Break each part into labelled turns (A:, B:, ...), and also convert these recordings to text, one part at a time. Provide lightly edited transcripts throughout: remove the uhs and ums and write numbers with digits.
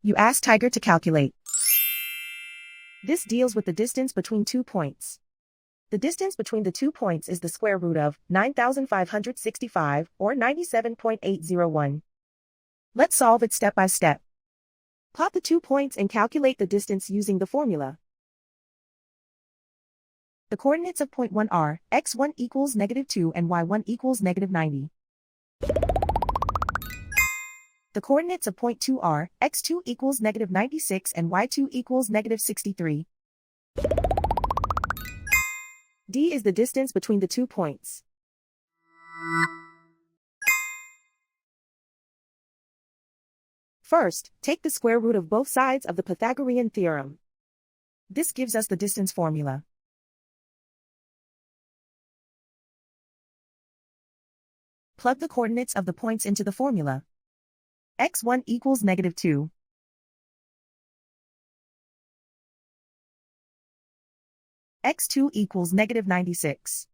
A: You ask Tiger to calculate. This deals with the distance between 2 points. The distance between the 2 points is the square root of 9,565, or 97.801. Let's solve it step by step. Plot the 2 points and calculate the distance using the formula. The coordinates of point 1 are x1 equals -2 and y1 equals -90. The coordinates of point 2 are x2 equals -96 and y2 equals -63. D is the distance between the 2 points. First, take the square root of both sides of the Pythagorean theorem. This gives us the distance formula. Plug the coordinates of the points into the formula. x1 equals -2. x2 equals -96.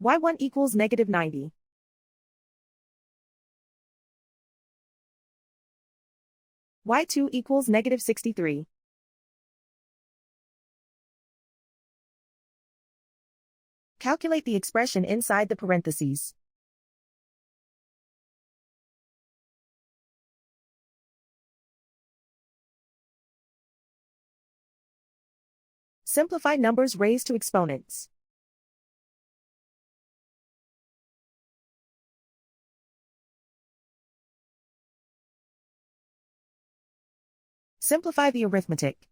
A: y1 equals -90. y2 equals -63. Calculate the expression inside the parentheses. Simplify numbers raised to exponents. Simplify the arithmetic.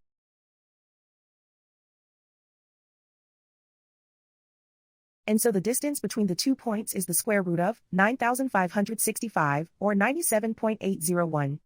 A: And so the distance between the 2 points is the square root of 9,565, or 97.801.